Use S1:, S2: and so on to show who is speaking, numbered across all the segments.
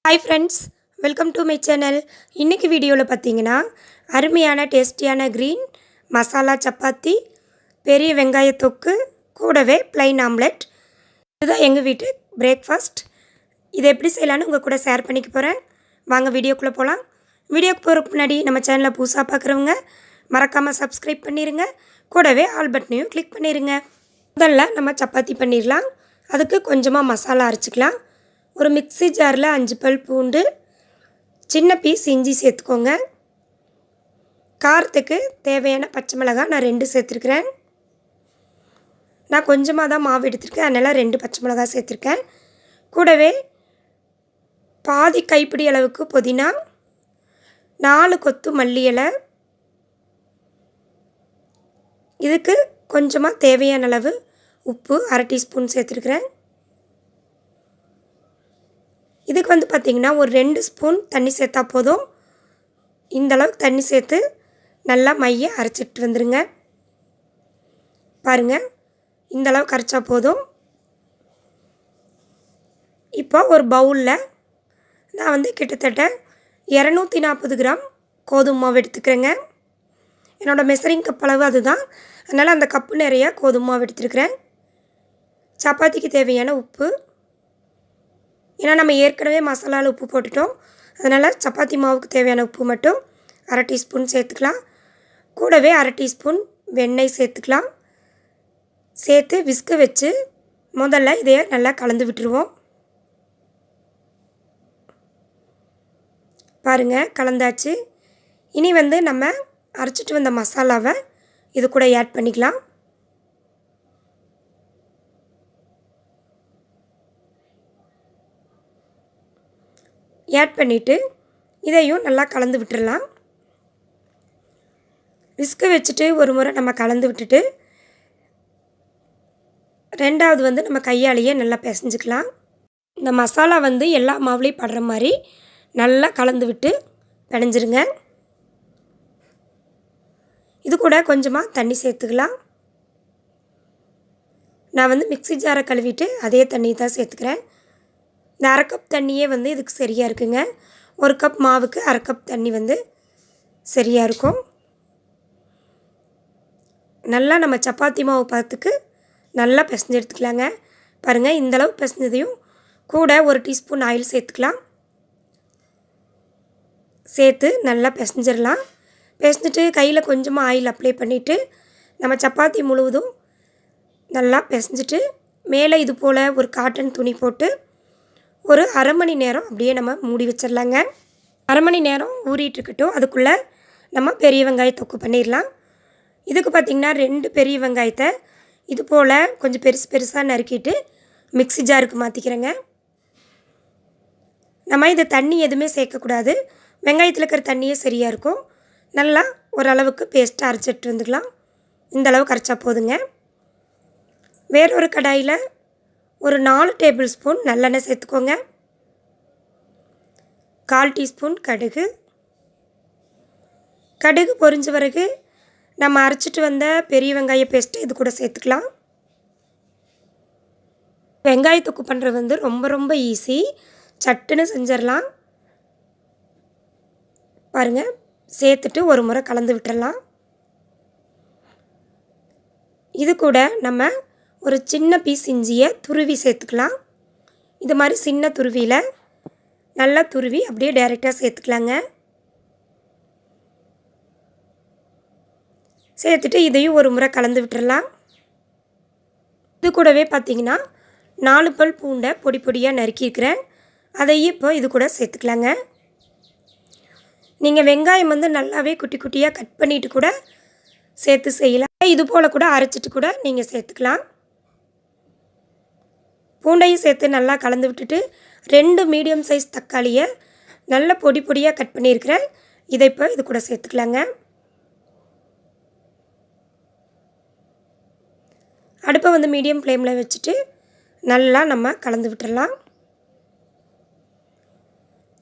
S1: Hi friends, welcome to my channel. இன்னைக்கு வீடியோவில் பார்த்தீங்கன்னா அருமையான டேஸ்டியான green மசாலா சப்பாத்தி, பெரிய வெங்காய தொக்கு, கூடவே plain ஆம்லெட். இதுதான் எங்கள் வீட்டு பிரேக்ஃபாஸ்ட். இதை எப்படி செய்யலான்னு உங்கள் கூட ஷேர் பண்ணிக்க போகிறேன். வாங்க வீடியோக்குள்ளே போகலாம். வீடியோக்கு போகிறதுக்கு முன்னாடி நம்ம சேனலை புதுசாக பார்க்குறவங்க மறக்காமல் சப்ஸ்கிரைப் பண்ணிடுங்க. கூடவே ஆல் பட்டனையும் கிளிக் பண்ணிடுங்க. முதல்ல நம்ம சப்பாத்தி பண்ணிடலாம். அதுக்கு கொஞ்சமாக மசாலா அரைச்சிக்கலாம். ஒரு மிக்ஸி ஜாரில் 5 பல் பூண்டு, சின்ன பீஸ் இஞ்சி சேர்த்துக்கோங்க. காரத்துக்கு தேவையான பச்சை மிளகாய் நான் 2 சேர்த்துருக்குறேன். நான் கொஞ்சமாக தான் மாவு எடுத்துருக்கேன், அதனால் 2 பச்சை மிளகாய் சேர்த்துருக்கேன். கூடவே பாதி கைப்பிடி அளவுக்கு புதினா, 4 கொத்து மல்லி இலை, இதுக்கு கொஞ்சமாக தேவையான அளவு உப்பு 1/2 டீஸ்பூன் சேர்த்துருக்குறேன். இதுக்கு பார்த்திங்கன்னா ஒரு 2 ஸ்பூன் தண்ணி சேர்த்தா போதும். இந்தளவுக்கு தண்ணி சேர்த்து நல்லா மைய அரைச்சிட்டு வந்துடுங்க. பாருங்கள், இந்தளவுக்கு அரைச்சா போதும். இப்போ ஒரு பவுலில் நான் கிட்டத்தட்ட 240 கிராம் கோதுமை மாவு எடுத்துக்கிறேங்க. என்னோடய மெஷரிங் கப் அளவு அதுதான், அதனால் அந்த கப்பு நிறைய கோதுமை மாவு எடுத்துருக்கிறேன். சப்பாத்திக்கு தேவையான உப்பு, ஏன்னா நம்ம ஏற்கனவே மசாலாவில் உப்பு போட்டுட்டோம், அதனால் சப்பாத்தி மாவுக்கு தேவையான உப்பு மட்டும் 1/2 டீஸ்பூன் சேர்த்துக்கலாம். கூடவே 1/2 டீஸ்பூன் வெண்ணெய் சேர்த்துக்கலாம். சேர்த்து விஸ்க வச்சு முதல்ல இதையே நல்லா கலந்து விட்டுருவோம். பாருங்கள், கலந்தாச்சு. இனி நம்ம அரைச்சிட்டு வந்த மசாலாவை இது கூட ஆட் பண்ணிக்கலாம். ஆட் பண்ணிவிட்டு இதையும் நல்லா கலந்து விட்டுடலாம். விஸ்க வச்சுட்டு ஒரு முறை நம்ம கலந்து விட்டுட்டு ரெண்டாவது நம்ம கையாலேயே நல்லா பிசைஞ்சிக்கலாம். இந்த மசாலா எல்லா மாவுலேயும் படுற மாதிரி நல்லா கலந்து விட்டு பிணைஞ்சிருங்க. இது கூட கொஞ்சமாக தண்ணி சேர்த்துக்கலாம். நான் மிக்ஸி ஜாரை கழுவிட்டு அதே தண்ணி தான் சேர்த்துக்கிறேன். இந்த 1/2 கப் தண்ணியே இதுக்கு சரியாக இருக்குங்க. 1 கப் மாவுக்கு 1/2 கப் தண்ணி சரியாக இருக்கும். நல்லா நம்ம சப்பாத்தி மாவு பார்த்துக்கு நல்லா பிசைஞ்சு எடுத்துக்கலாங்க. பாருங்கள், இந்தளவு பிசைஞ்சதையும் கூட 1 டீஸ்பூன் ஆயில் சேர்த்துக்கலாம். சேர்த்து நல்லா பிசைஞ்சிடலாம். பிசைஞ்சிட்டு கையில் கொஞ்சமாக ஆயில் அப்ளை பண்ணிவிட்டு நம்ம சப்பாத்தி முழுவதும் நல்லா பிசைஞ்சிட்டு மேலே இது போல் ஒரு காட்டன் துணி போட்டு ஒரு 1/2 மணி நேரம் அப்படியே நம்ம மூடி வச்சிடலாங்க. 1/2 மணி நேரம் ஊறிட்டுருக்கட்டும். அதுக்குள்ளே நம்ம பெரிய வெங்காய தொக்கு பண்ணிடலாம். இதுக்கு பார்த்திங்கன்னா 2 பெரிய வெங்காயத்தை இது போல் கொஞ்சம் பெருசாக நறுக்கிட்டு மிக்ஸி ஜாருக்கு மாற்றிக்கிறேங்க. நம்ம இது தண்ணி எதுவுமே சேர்க்கக்கூடாது, வெங்காயத்தில் இருக்கிற தண்ணியே சரியாக இருக்கும். நல்லா ஓரளவுக்கு பேஸ்ட்டாக அரைச்சிட்டு வந்துக்கலாம். இந்தளவுக்கு அரைச்சா போதுங்க. வேறொரு கடாயில் ஒரு 4 டேபிள் ஸ்பூன் நல்லெண்ணெய் சேர்த்துக்கோங்க. 1/4 டீஸ்பூன் கடுகு. கடுகு பொரிஞ்ச பிறகு நம்ம அரைச்சிட்டு வந்த பெரிய வெங்காய பேஸ்ட்டு இது கூட சேர்த்துக்கலாம். வெங்காய தொக்கு பண்ணுறது ரொம்ப ரொம்ப ஈஸி, சட்டுன்னு செஞ்சிடலாம். பாருங்கள், சேர்த்துட்டு ஒரு முறை கலந்து விட்டுடலாம். இது கூட நம்ம ஒரு சின்ன பீஸ் இஞ்சியை துருவி சேர்த்துக்கலாம். இது மாதிரி சின்ன துருவியில் நல்லா துருவி அப்படியே டைரெக்டாக சேர்த்துக்கலாங்க. சேர்த்துட்டு இதையும் ஒரு முறை கலந்து விட்டுடலாம். இது கூடவே பார்த்திங்கன்னா 4 பல் பூண்டை பொடி பொடியாக நறுக்கியிருக்கிறேன், அதையும் இப்போ இது கூட சேர்த்துக்கலாங்க. நீங்கள் வெங்காயம் நல்லாவே குட்டி குட்டியாக கட் பண்ணிவிட்டு கூட சேர்த்து செய்யலாம். இது போல் கூட அரைச்சிட்டு கூட நீங்கள் சேர்த்துக்கலாம். பூண்டையும் சேர்த்து நல்லா கலந்து விட்டுட்டு 2 மீடியம் சைஸ் தக்காளியை நல்லா பொடி பொடியாக கட் பண்ணியிருக்கிறேன், இதை இப்போ இது கூட சேர்த்துக்கலாங்க. அடுப்பை மீடியம் ஃப்ளேமில் வச்சுட்டு நல்லா நம்ம கலந்து விட்டுடலாம்.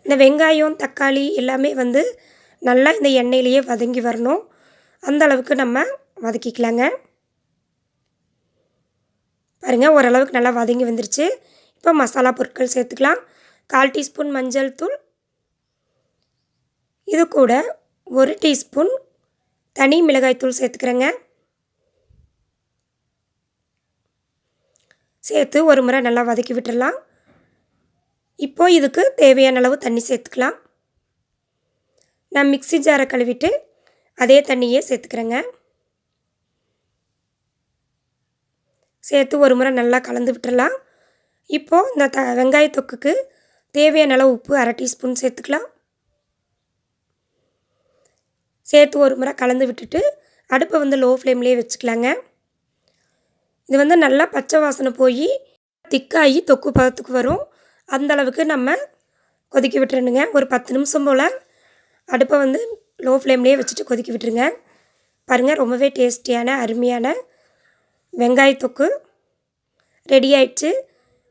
S1: இந்த வெங்காயம் தக்காளி எல்லாமே நல்லா இந்த எண்ணெயிலேயே வதங்கி வரணும், அந்த அளவுக்கு நம்ம வதக்கிக்கலாங்க. பாருங்கள், ஓரளவுக்கு நல்லா வதங்கி வந்துருச்சு. இப்போ மசாலா பொருட்கள் சேர்த்துக்கலாம். 1/4 டீஸ்பூன் மஞ்சள் தூள், இது கூட 1 டீஸ்பூன் தனி மிளகாய் தூள் சேர்த்துக்கிறேங்க. சேர்த்து ஒரு முறை நல்லா வதக்கி விட்டுடலாம். இப்போது இதுக்கு தேவையான அளவு தண்ணி சேர்த்துக்கலாம். நான் மிக்ஸி ஜாரை கழுவிட்டு அதே தண்ணியே சேர்த்துக்கிறேங்க. சேர்த்து ஒரு முறை நல்லா கலந்து விட்டுடலாம். இப்போது இந்த வெங்காய தொக்குக்கு தேவையான அளவு உப்பு 1/2 டீஸ்பூன் சேர்த்துக்கலாம். சேர்த்து ஒரு முறை கலந்து விட்டுட்டு அடுப்பை லோ ஃப்ளேம்லேயே வச்சுக்கலாங்க. இது நல்லா பச்சை வாசனை போய் திக்காகி தொக்கு பதத்துக்கு வரும். அந்தளவுக்கு நம்ம கொதிக்க விட்டுறணுங்க. ஒரு 10 நிமிஷம் போல் அடுப்பை லோ ஃப்ளேம்லேயே வச்சுட்டு கொதிக்க விட்டுருங்க. பாருங்கள், ரொம்பவே டேஸ்டியான அருமையான வெங்காய தொக்கு ரெடி ஆயிடுச்சு.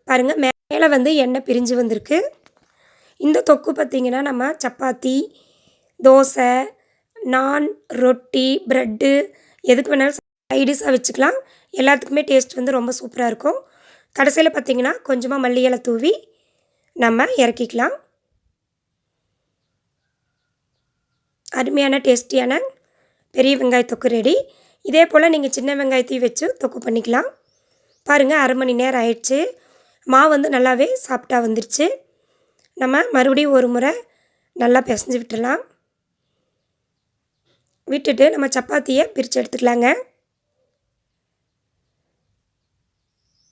S1: பாருங்கள், மேலே எண்ணெய் பிரிஞ்சு வந்திருக்கு. இந்த தொக்கு பார்த்திங்கன்னா நம்ம சப்பாத்தி, தோசை, நான், ரொட்டி, ப்ரெட்டு எதுக்கு வேணாலும் சைடிஷாக வச்சுக்கலாம். எல்லாத்துக்குமே டேஸ்ட் ரொம்ப சூப்பராக இருக்கும். கடைசியில் பார்த்திங்கன்னா கொஞ்சமாக மல்லி இலை தூவி நம்ம இறக்கிக்கலாம். அருமையான டேஸ்டியான பெரிய வெங்காய தொக்கு ரெடி. இதே போல் நீங்கள் சின்ன வெங்காயத்தையும் வச்சு தொக்கு பண்ணிக்கலாம். பாருங்கள், 1/2 மணி நேரம் ஆயிடுச்சு. மாவு நல்லாவே சாஃப்டாக வந்துருச்சு. நம்ம மறுபடியும் ஒரு முறை நல்லா பிசைஞ்சு விட்டுடலாம். விட்டுட்டு நம்ம சப்பாத்தியை பிரித்து எடுத்துக்கலாங்க.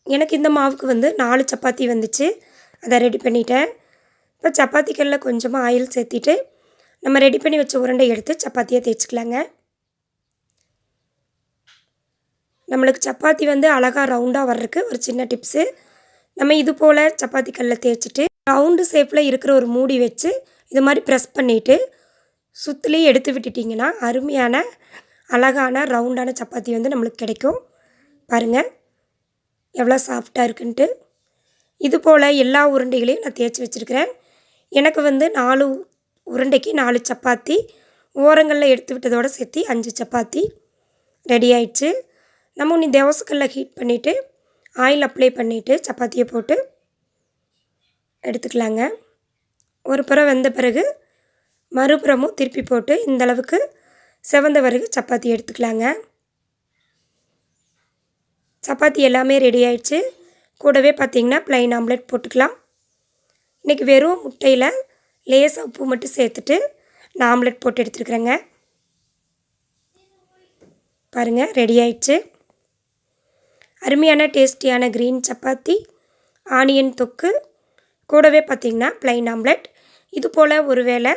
S1: எனக்கு இந்த மாவுக்கு 4 சப்பாத்தி வந்துச்சு. அதை ரெடி பண்ணிட்டேன். இப்போ சப்பாத்தி கல்லில் கொஞ்சமாக ஆயில் சேர்த்திட்டு நம்ம ரெடி பண்ணி வச்ச உருண்டை எடுத்து சப்பாத்தியை தேய்ச்சிக்கலாங்க. நம்மளுக்கு சப்பாத்தி அழகாக ரவுண்டாக வர்றதுக்கு ஒரு சின்ன டிப்ஸு. நம்ம இது போல் சப்பாத்தி கல்லில் தேய்ச்சிட்டு ரவுண்டு ஷேப்பில் இருக்கிற ஒரு மூடி வச்சு இது மாதிரி ப்ரெஸ் பண்ணிவிட்டு சுற்றுலையும் எடுத்து விட்டுட்டிங்கன்னா அருமையான அழகான ரவுண்டான சப்பாத்தி நம்மளுக்கு கிடைக்கும். பாருங்கள் எவ்வளோ சாஃப்டாக இருக்குன்ட்டு. இது போல் எல்லா உருண்டைகளையும் நான் தேய்ச்சி வச்சுருக்கிறேன். எனக்கு 4 உருண்டைக்கு 4 சப்பாத்தி, ஓரங்களில் எடுத்து விட்டதோடு சேர்த்து 5 சப்பாத்தி ரெடி ஆயிடுச்சு. நம்ம இன்னும் தோசைக்கல்லை ஹீட் பண்ணிவிட்டு ஆயில் அப்ளை பண்ணிவிட்டு சப்பாத்தியை போட்டு எடுத்துக்கலாங்க. ஒரு புறம் வெந்த பிறகு மறுபுறமும் திருப்பி போட்டு இந்தளவுக்கு செவந்த பிறகு சப்பாத்தி எடுத்துக்கலாங்க. சப்பாத்தி எல்லாமே ரெடி ஆயிடுச்சு. கூடவே பார்த்திங்கன்னா ப்ளைன் ஆம்லெட் போட்டுக்கலாம். இன்றைக்கி வெறும் முட்டையில் லேசாக உப்பு மட்டும் சேர்த்துட்டு நான் ஆம்லெட் போட்டு எடுத்துருக்குறேங்க. பாருங்கள், ரெடி ஆயிடுச்சு. அருமையான டேஸ்டியான க்ரீன் சப்பாத்தி, ஆனியன் தொக்கு, கூடவே பார்த்திங்கன்னா ப்ளைன் ஆம்லெட். இது போல் ஒரு வேளை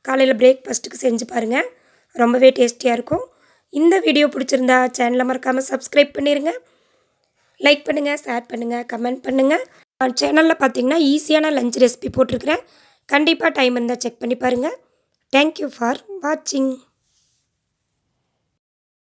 S1: காலையில் பிரேக்ஃபாஸ்ட்டுக்கு செஞ்சு பாருங்கள், ரொம்பவே டேஸ்டியாக இருக்கும். இந்த வீடியோ பிடிச்சிருந்தா சேனலை மறக்காமல் சப்ஸ்கிரைப் பண்ணிடுங்க. லைக் பண்ணுங்கள், ஷேர் பண்ணுங்கள், கமெண்ட் பண்ணுங்கள். சேனலில் பார்த்திங்கன்னா ஈஸியான லஞ்ச் ரெசிபி போட்டிருக்கிறேன். கண்டிப்பாக டைம் இருந்தால் செக் பண்ணி பாருங்கள். தேங்க்யூ ஃபார் வாட்சிங்.